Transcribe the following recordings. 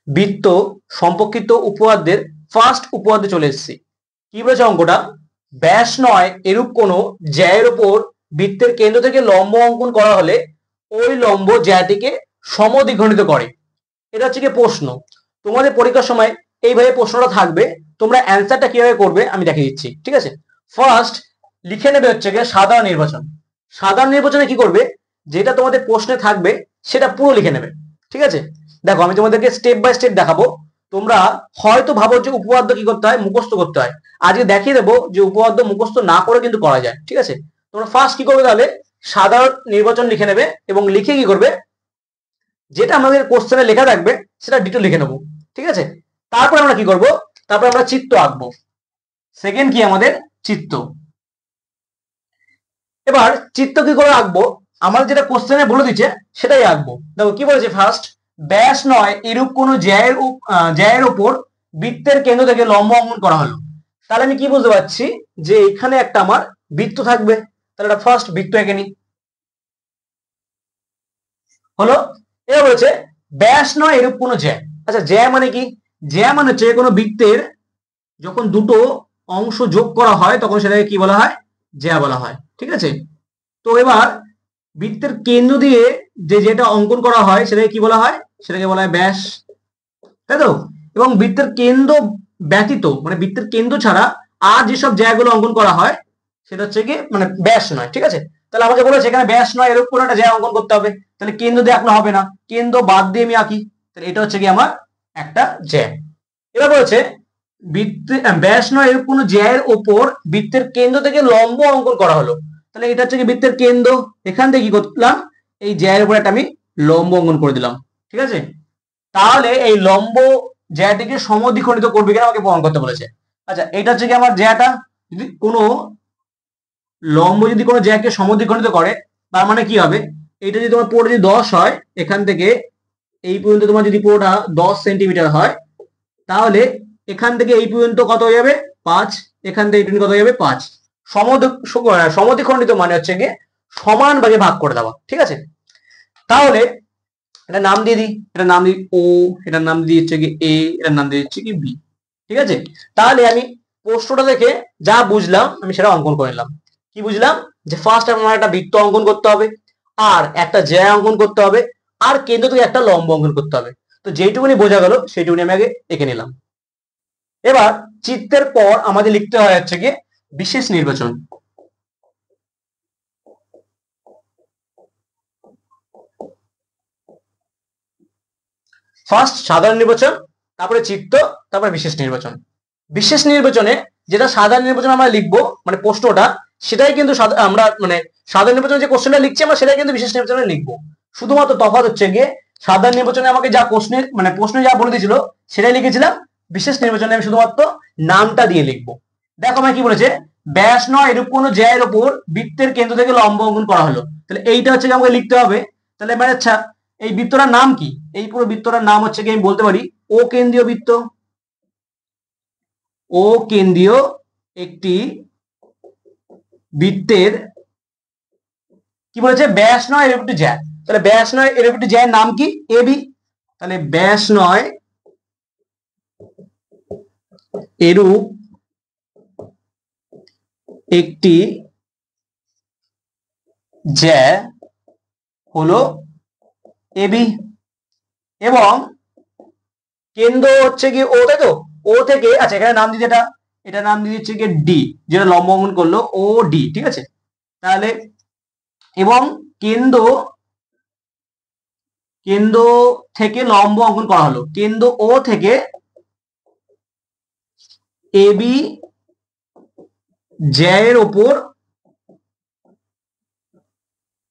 বৃত্ত সম্পর্কিত উপপাদ্যের ফার্স্ট উপপাদ্যে চলে এসেছি। কি বলেছে অঙ্কটা? ব্যাস নয় এরূপ কোন জ্যায়ের উপর বৃত্তের কেন্দ্র থেকে লম্ব অঙ্কন করা হলে ওই লম্ব জ্যাটিকে সমদ্বিখণ্ডিত করে। এটা হচ্ছে কি প্রশ্ন। তোমাদের পরীক্ষার সময় এইভাবে প্রশ্নটা থাকবে, তোমরা অ্যান্সারটা কিভাবে করবে আমি দেখিয়ে দিচ্ছি। ঠিক আছে, ফার্স্ট লিখে নেবে হচ্ছে গিয়ে সাধারণ নির্বাচন। সাধারণ নির্বাচনে কি করবে, যেটা তোমাদের প্রশ্নে থাকবে সেটা পুরো লিখে নেবে। ঠিক আছে, দেখো আমি তোমাদেরকে স্টেপ বাই স্টেপ দেখাবো। তোমরা হয়তো ভাবো যে উপপাদ্য কি করতে হয়, মুখস্থ করতে হয়। আজকে দেখিয়ে দেবো যে উপপাদ্য মুখস্থ না করে কিন্তু করা যায়। ঠিক আছে, তোমরা ফার্স্ট কি করবে, তাহলে সাধারণ নির্বাচন লিখে নেবে এবং লিখে কি করবে, যেটা আমাদের কোশ্চেনে লেখা থাকবে সেটা ডিটেল লিখে নেবো। ঠিক আছে, তারপর আমরা কি করব, তারপর আমরা চিত্র আঁকবো। সেকেন্ড কি আমাদের চিত্র। এবার চিত্র কি করে আঁকবো, আমাদের যেটা কোশ্চেনে বলে দিচ্ছে সেটাই আঁকবো। দেখো কি বলেছে, ফার্স্ট ব্যাস নয় এরূপ কোন জ্যায়ের উপর বৃত্তের কেন্দ্র থেকে লম্ব অঙ্কন করা হলো। তাহলে আমি কি বুঝতে পারছি যে এখানে একটা আমার বৃত্ত থাকবে। তাহলে এটা ফার্স্ট বৃত্ত এঁকে নি, হলো। এবার বলেছে ব্যাস নয় এরূপ কোন জ্যা। আচ্ছা জ্যা মানে কি? জ্যা মানে হচ্ছে কোনো বৃত্তের যখন দুটো অংশ যোগ করা হয় তখন সেটাকে কি বলা হয়, জ্যা বলা হয়। ঠিক আছে, তো এবার বৃত্তের কেন্দ্র দিয়ে যেটা অঙ্কন করা হয় সেটাকে কি বলা হয়, সেটাকে বলা হয় ব্যাস, তাই তো। এবং বৃত্তের কেন্দ্র ব্যতীত মানে বৃত্তের কেন্দ্র ছাড়া আর যেসব জ্যাগুলো অঙ্কন করা হয় সেটা হচ্ছে কি মানে ব্যাস নয়। ঠিক আছে, তাহলে আমাকে বলেছে এখানে ব্যাস নয় এরকম কোনো একটা জ্যা অঙ্কন করতে হবে। তাহলে কেন্দ্র দিয়ে আঁকলে হবে না, কেন্দ্র বাদ দিয়ে আমি আঁকি। তাহলে এটা হচ্ছে কি আমার একটা জ্যা। এবার বলেছে ব্যাস নয় এরকম কোনো জ্যায়ের ওপর বৃত্তের কেন্দ্র থেকে লম্ব অঙ্কন করা হলো। তাহলে এটা হচ্ছে কি বৃত্তের কেন্দ্র, এখান থেকে কি করলাম, এই জ্যায়ের উপর একটা আমি লম্ব অঙ্কন করে দিলাম। ঠিক আছে, তাহলে এই লম্ব জ্যাটিকে সমদ্বিখণ্ডিত করবে কিনা আমাকে প্রমাণ করতে বলেছে। আচ্ছা এটা হচ্ছে কি আমার জ্যাটা, যদি কোনো লম্ব যদি কোনো জ্যাকে সমদ্বিখণ্ডিত করে তার মানে কি হবে, এটা যদি তোমার পুরোটা যদি 10 হয়, এখান থেকে এই পর্যন্ত তোমার যদি পুরোটা 10 সেন্টিমিটার হয়, তাহলে এখান থেকে এই পর্যন্ত কত হয়ে যাবে 5, এখান থেকে এই পর্যন্ত কত হয়ে যাবে 5। সমদ্বিখণ্ডিত মানে হচ্ছে গিয়ে সমান ভাগে ভাগ করে দেওয়া। ঠিক আছে, তাহলে এটা নাম দিয়ে দিই, এটা নাম দিই ও, এটার নাম দিয়ে হচ্ছে কি এ, এটার নাম দিয়ে হচ্ছে কি বি। ঠিক আছে, তাহলে আমি প্রশ্নটা দেখে যা বুঝলাম আমি সেটা অঙ্কন করে নিলাম। কি বুঝলাম, যে ফার্স্ট আমার একটা বৃত্ত অঙ্কন করতে হবে, আর একটা জ্যা অঙ্কন করতে হবে, আর কেন্দ্র থেকে একটা লম্ব অঙ্কন করতে হবে। তো যেটুকুনি বোঝা গেল সেইটুকুনি আমি আগে এঁকে নিলাম। এবার চিত্রের পর আমাদের লিখতে হয় হচ্ছে গিয়ে বিশেষ নির্বাচন। ফার্স্ট সাধারণ নির্বাচন, তারপরে চিত্ত, তারপরে বিশেষ নির্বাচন। বিশেষ নির্বাচনে যেটা সাধারণ নির্বাচন আমরা লিখবো মানে প্রশ্নটা, সেটাই কিন্তু আমরা মানে সাধারণ নির্বাচনে যে কোশ্চেনটা লিখছি আমরা সেটাই কিন্তু বিশেষ নির্বাচনে লিখবো। শুধুমাত্র তফাৎ হচ্ছে গিয়ে সাধারণ নির্বাচনে আমাকে যা প্রশ্নে যা বলে দিয়েছিল সেটাই লিখেছিলাম, বিশেষ নির্বাচনে আমি শুধুমাত্র নামটা দিয়ে লিখবো। দেখো আমি কি বলেছে, ব্যাস নয় এরূপ কোনো জ্যায়ের ওপর বৃত্তের কেন্দ্র থেকে লম্ব অঙ্কন করা হলো। তাহলে এইটা হচ্ছে আমাকে লিখতে হবে। তাহলে মানে আচ্ছা এই বৃত্তটার নাম কি, এই পুরো বৃত্তটার নাম হচ্ছে কি আমি বলতে পারি ও কেন্দ্রীয় বৃত্ত। ও কেন্দ্রীয় একটি বৃত্তের কি বলেছে, ব্যাস নয় এর একটি জ্যা। তাহলে ব্যাস নয় এর একটি জ্যায়ের নাম কি, এবি। তাহলে ব্যাস নয় এরূপ একটি জ্যা হলো এবি, এবং কেন্দ্র হচ্ছে কি ও, তাই তো। ও থেকে আচ্ছা এখানে নাম দিই, যেটা এটা নাম দিয়ে দিচ্ছে কি ডি, যেটা লম্ব অঙ্কন করলো ও ডি। ঠিক আছে, তাহলে এবং কেন্দ্র কেন্দ্র থেকে লম্ব অঙ্কন করা হলো, কেন্দ্র ও থেকে এবি জ্যায়ের ওপর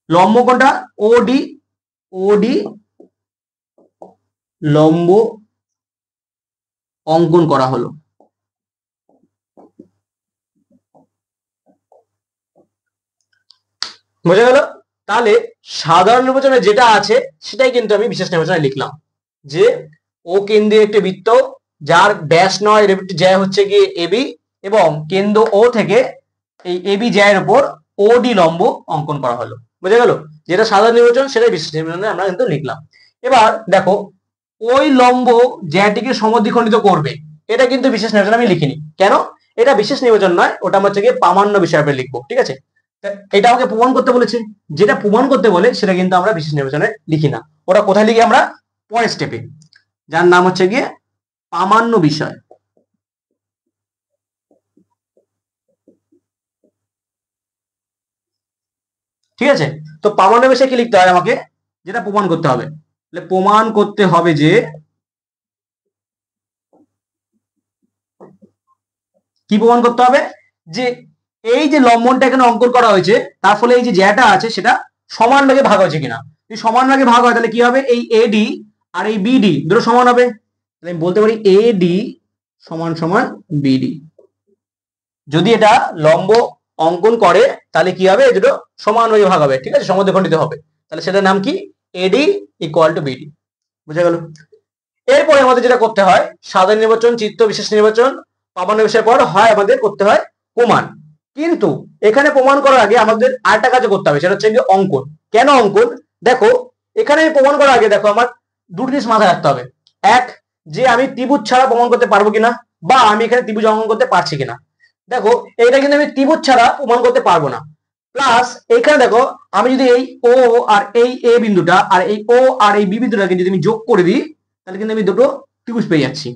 লম্ব কোনটা, ওডি, ওডি লম্ব অঙ্কন করা হলো। বোঝা গেল? তাহলে সাধারণ নির্বাচনে যেটা আছে সেটাই কিন্তু আমি বিশেষ নির্বাচনে লিখলাম, যে ও কেন্দ্রে একটি বৃত্ত যার ব্যাস নয় এর একটি জ্যা হচ্ছে কি এবি, এবং কেন্দ্র ও থেকে এই এবি জ্যায়ের উপর ওডি লম্ব অঙ্কন করা হলো। বোঝা গেল? যেটা সাধারণ নির্বাচন সেটাই বিশেষ নির্বাচনে আমরা কিন্তু লিখলাম। এবার দেখো ওই লম্ব জ্যাটিকে সমদ্বিখণ্ডিত করবে। এটা কিন্তু বিশেষ নির্বাচন আমি লিখিনি। কেন? এটা বিশেষ নির্বাচন নয়, ওটা আমরা হচ্ছে গিয়ে প্রামাণ্য বিষয়ে লিখবো, ঠিক আছে? এটা আমাকে প্রমাণ করতে বলেছে, যেটা প্রমাণ করতে বলে সেটা কিন্তু আমরা বিশেষ নির্বাচনে লিখি না। ওটা কোথায় লিখি আমরা? পরের স্টেপে, যার নাম হচ্ছে গিয়ে প্রামাণ্য বিষয়। ঠিক আছে? তো প্রামাণ্য বিষয়ে কি লিখতে হয় আমাকে? যেটা প্রমাণ করতে হবে, প্রমাণ করতে হবে যে কি প্রমাণ করতে হবে? যে এই যে লম্বনটা এখানে অঙ্কন করা হয়েছে, তার ফলে এই যে জ্যাটা আছে সেটা সমান ভাগে ভাগ হয়েছে কিনা। যদি সমান ভাগে ভাগ হয় তাহলে কি হবে? এই এডি আর এই বিডি দুটো সমান হবে। তাহলে আমি বলতে পারি এডি সমান সমান বিডি। যদি এটা লম্ব অঙ্কন করে তাহলে কি হবে? এই দুটো সমান ভাগে ভাগ হবে, ঠিক আছে, সমদ্বিখণ্ডিত হবে। তাহলে সেটার নাম কি? এডি ইকুয়াল টু বিডি। বুঝা গেল? এরপরে আমাদের যেটা করতে হয়, সাধারণ নির্বাচন, চিত্ত, বিশেষ নির্বাচন, প্রামাণ্য বিষয়ের পর হয় আমাদের করতে হয় প্রমাণ। কিন্তু এখানে প্রমাণ করার আগে আমাদের আরেকটা কাজ করতে হবে, সেটা হচ্ছে অঙ্কন। কেন অঙ্কন? দেখো, এখানে প্রমাণ করার আগে দেখো আমার দুটো জিনিস মাথায় রাখতে হবে। এক, যে আমি ত্রিভুজ ছাড়া প্রমাণ করতে পারবো কিনা, বা আমি এখানে ত্রিভুজ অঙ্কন করতে পারছি কিনা। দেখো, এইটা কিন্তু আমি ত্রিভুজ ছাড়া প্রমাণ করতে পারবো না। প্লাস এইখানে দেখো, আমি যদি এই ও আর এই এ বিন্দুটা আর এই ও আর এই বি বিন্দুটাকে যদি আমি যোগ করে দিই, তাহলে কিন্তু আমি দুটো ত্রিভুজ পেয়ে যাচ্ছি।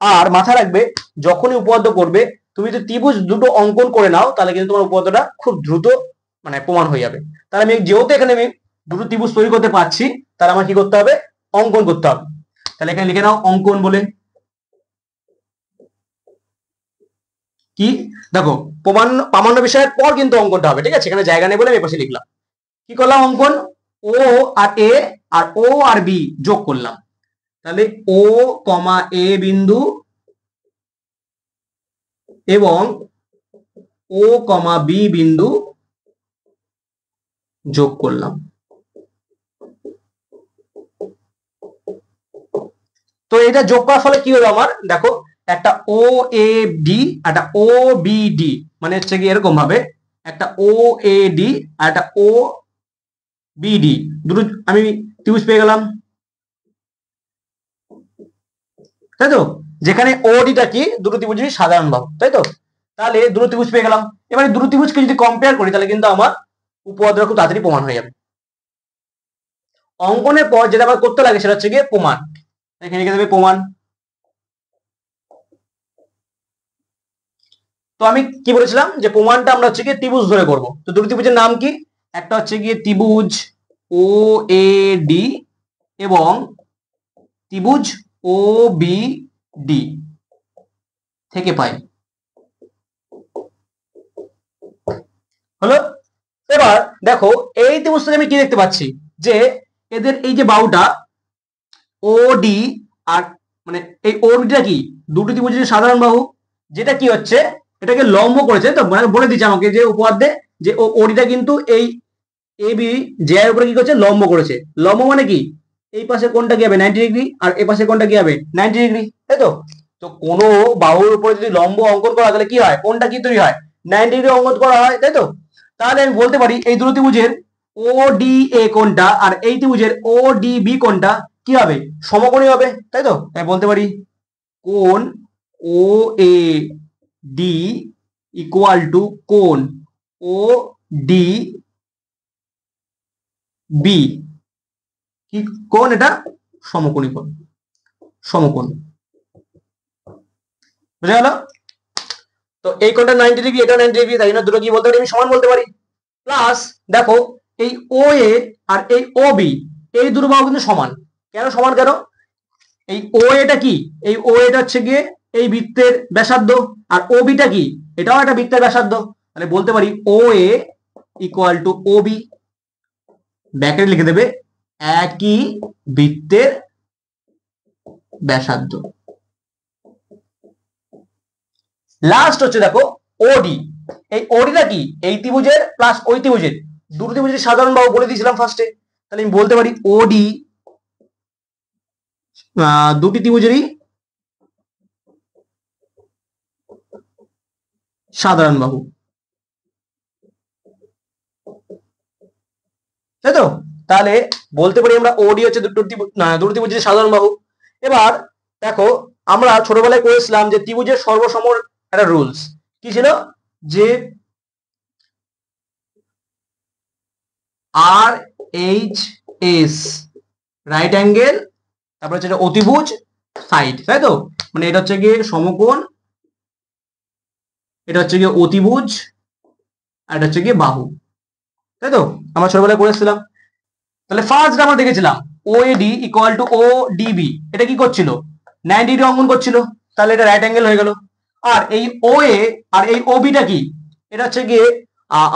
আর মাথায় রাখবে, যখনই উপপাদ্য করবে, তুমি যদি ত্রিভুজ দুটো অঙ্কন করে নাও, তাহলে কিন্তু তোমার উপপাদ্যটা খুব দ্রুত মানে প্রমাণ হয়ে যাবে। তাহলে আমি যেহেতু এখানে আমি দুটো ত্রিভুজ তৈরি করতে পারছি, তাহলে আমার কি করতে হবে? অঙ্কন করতে হবে। তাহলে এখানে লিখে নাও অঙ্কন বলে। কি? দেখো, প্রামাণ্য বিষয়ের পর কিন্তু অঙ্কনটা হবে, ঠিক আছে? এখানে জায়গা নেই বলে আমি পাশে লিখলাম। কি করলাম? অঙ্কন ও আর এ আর ও আর বি যোগ করলাম। তাহলে ও কমা এ বিন্দু এবং ও কমা বি বিন্দু যোগ করলাম। তো এটা যোগ করার ফলে কি হলো আমার? দেখো, একটা ও এ ডি, একটা ও বি ডি, মানে হচ্ছে কি এরকম ভাবে একটা ও এ ডি আর একটা ও বি ডি, দুটো আমি ত্রিভুজ পেয়ে গেলাম, তাই তো? যেখানে ওডিটা কি? দুটো ত্রিভুজের সাধারণ বাহু, তাই তো? তাহলে দুটো ত্রিভুজ পেয়ে গেলাম। এবারে দুটো ত্রিভুজকে যদি কম্পেয়ার করি, তাহলে কিন্তু আমার উপপাদ্য খুব তাড়াতাড়ি প্রমাণ হয়ে যাবে। অঙ্কনের পর যেটা আবার করতে লাগে সেটা হচ্ছে গিয়ে প্রমাণ। এখানে লিখে দেবে প্রমাণ। তো আমি কি বলেছিলাম, যে প্রমাণটা আমরা হচ্ছে গিয়ে ত্রিভুজ ধরে করব। তো দুটো ত্রিভুজের নাম কি? একটা হচ্ছে গিয়ে ত্রিভুজ ও এ ডি এবং ত্রিভুজ ও বি ডি থেকে পাই। হলো? এবার দেখো, এই ত্রিভুজ থেকে আমি কি দেখতে পাচ্ছি, যে এদের এই যে বাহুটা ও ডি আর মানে এই ওডিটা কি? দুটো ত্রিভুজের সাধারণ বাহু, যেটা কি হচ্ছে, এটাকে লম্ব করেছে। তো মানে বলে দিচ্ছে আমাকে যে উপপাদ্যে, যে ওডিটা কিন্তু এই এ বি জে এর উপরে কি করছে? লম্ব করেছে। লম্ব মানে কি? এই পাশে কোণটা কি হবে? 90 ডিগ্রি, আর এই পাশে কোণটা কি হবে? 90 ডিগ্রি, তাই তো? তো কোনো বাহুর উপরে যদি লম্ব অঙ্কন করা হয়, তাহলে কি হয়? কোণটা কি তৈরি হয়? 90 ডিগ্রি অঙ্কন করা হয়, তাই তো? তাহলে আমি বলতে পারি এই দুটো ত্রিভুজের ও ডি এ কোণটা আর এই ত্রিভুজের ও ডি বি কোণটা কি হবে? সমকোণী হবে, তাই তো? তাই বলতে পারি কোণ ও এ ডি ইকুয়াল টু কোণ ও ডি বি। কি কোণ এটা? সমকোণী কোণ, সমকোণ। বুঝা গেল? তো এই কোণটা 90 ডিগ্রি, এটা 90 ডিগ্রি, তাই জন্য দুটো কি বলতে পারি? আমি সমান বলতে পারি। প্লাস দেখো, এই ও এ আর এই ও বি, এই দুটো বাহু কিন্তু সমান। কেন সমান? কেন? এই ও এটা কি? এই ও এটা হচ্ছে গিয়ে এই বৃত্তের ব্যাসার্ধ, আর ও বিটা কি? এটাও একটা বৃত্তের ব্যাসার্ধ। তাহলে বলতে পারি ও এ ইকুয়াল টু ও বি। ব্র্যাকেটে লিখে দেবে একই বৃত্তের ব্যাসার্ধ। লাস্ট হচ্ছে দেখো ওডি। এই ওডিটা কি? এই ত্রিভুজের প্লাস ওই ত্রিভুজের, দুটো ত্রিভুজের সাধারণ বাহু বলে দিয়েছিলাম ফার্স্টে। তাহলে আমি বলতে পারি ওডি দুটি ত্রিভুজেরই সাধারণ বাহু, তাই তো? তাহলে বলতে পারি আমরা ওডি হচ্ছে দুটো ত্রিভুজের সাধারণ বাহু। এবার দেখো, আমরা ছোটবেলায় করেছিলাম যে ত্রিভুজের সর্বসমর একটা রুলস কি ছিল, যে আর এইচ এস রাইট অ্যাঙ্গেল, তারপরে হচ্ছে অতিভুজ সাইড, তাই তো? মানে এটা হচ্ছে গিয়ে সমকোণ, এটা হচ্ছে গিয়ে অতিভুজ, আর এটা হচ্ছে গিয়ে বাহু, তাই তো? আমরা ছোটবেলায় করেছিলাম। তাহলে ফার্স্ট আমরা দেখেছিলাম ওএডি ইকুয়াল টু ও ডিবি, এটা কি করছিল, 90 ডিগ্রি অঙ্কন করছিল, তাহলে এটা রাইট অ্যাঙ্গেল হয়ে গেল। আর এই ওএ আর এই ওবিটা কি, এটা হচ্ছে গিয়ে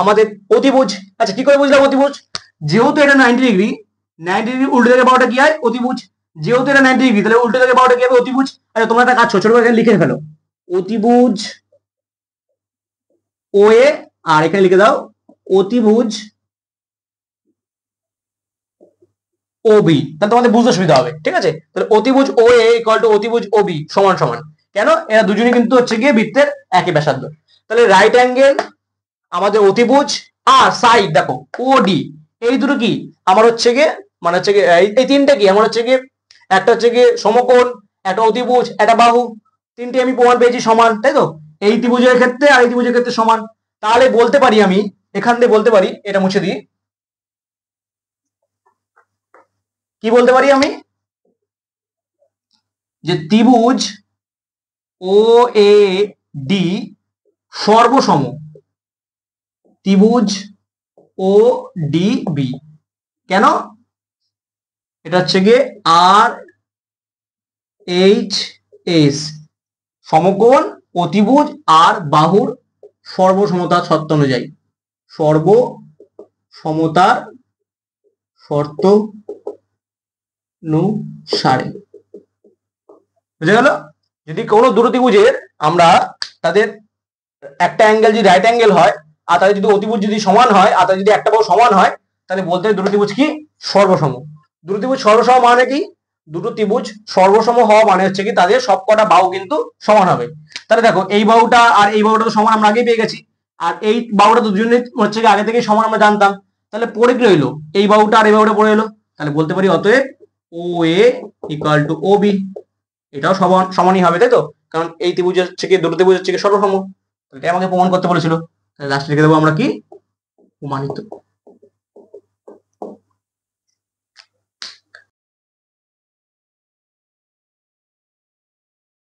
আমাদের অতিভুজ। আচ্ছা কি করে বুঝলাম অতিভুজ, যেহেতু এটা 90 ডিগ্রি, 90 ডিগ্রি উল্টো দিকে পাওয়াটা কি হয়, অতিভুজ। যেহেতু এটা 90 ডিগ্রি, তাহলে উল্টো দিকে পাওয়াটা কি হবে, অতিভুজ। আচ্ছা তোমরা একটা কাজ ছোট করে এখানে লিখে ফেলো, অতিভুজ ওএ, আর এখানে লিখে দাও অতিভুজ ওবি, তাহলে তোমাদের বুঝতে সুবিধা হবে, ঠিক আছে? তাহলে অতিভুজ ও এ ইকুয়াল টু অতিভুজ ওবি সমান সমান, কেন, এরা দুজনই কিন্তু হচ্ছে গিয়ে বৃত্তের একই ব্যাসার্ধ। তাহলে রাইট অ্যাঙ্গেল আমাদের অতিভুজ, আর সাইড দেখো ওডি, এই দুটো কি আমার হচ্ছে গিয়ে, মানে হচ্ছে গিয়ে এই তিনটে কি আমার হচ্ছে গিয়ে, একটা হচ্ছে গিয়ে সমকোণ, একটা অতিভুজ, একটা বাহু, তিনটে আমি প্রমাণ পেয়েছি সমান, তাই তো? এই ত্রিভুজের ক্ষেত্রে আর এই ত্রিভুজের ক্ষেত্রে সমান। তাহলে বলতে পারি আমি, এখান থেকে বলতে পারি, এটা মুছে দিই, কি বলতে পারি আমি, যে ত্রিভুজ ও এ ডি সর্বসম, ত্রিভুজ ও ডি বি, কেন, এটা হচ্ছে গিয়ে আর এইচ এস সমকোণ, অতিভুজ আর বাহুর সর্বসমতার শর্ত অনুযায়ী, সর্বসমতার শর্ত অনুসারে, বুঝে গেল? যদি কোনো দুটো ত্রিভুজের আমরা তাদের একটা অ্যাঙ্গেল যদি রাইট অ্যাঙ্গেল হয়, আর তাদের যদি অতিভুজ যদি সমান হয়, আর তাদের যদি একটা বাহু সমান হয়, তাহলে বলতে হয় দুটো ত্রিভুজ কি সর্বসম। দুটো ত্রিভুজ সর্বসম মানে কি, দুটো ত্রিভুজ সর্বসম হওয়া মানে হচ্ছে কি তাদের সবকটা বাহু কিন্তু সমান হবে। তাহলে দেখো এই বাহুটা আর এই বাহুটা তো সমান, আমরা আগেই পেয়ে গেছি, আর এই বাহুটা তো দুজনে হচ্ছে কি আগে থেকে সমান আমরা জানতাম, তাহলে পড়ে কি রইলো, এই বাহুটা আর এই বাহুটা পড়ে এলো, তাহলে বলতে পারি অতএব ও এ ইকুয়াল টু ও বি, এটাও সমান সমানই হবে, তাই তো? কারণ এই ত্রিভুজ হচ্ছে কি, দুটো ত্রিভুজ হচ্ছে কি সর্বসম, এটা আমাকে প্রমাণ করতে বলেছিল। তাহলে লাস্টে লিখে দেবো আমরা কি, প্রমাণিত।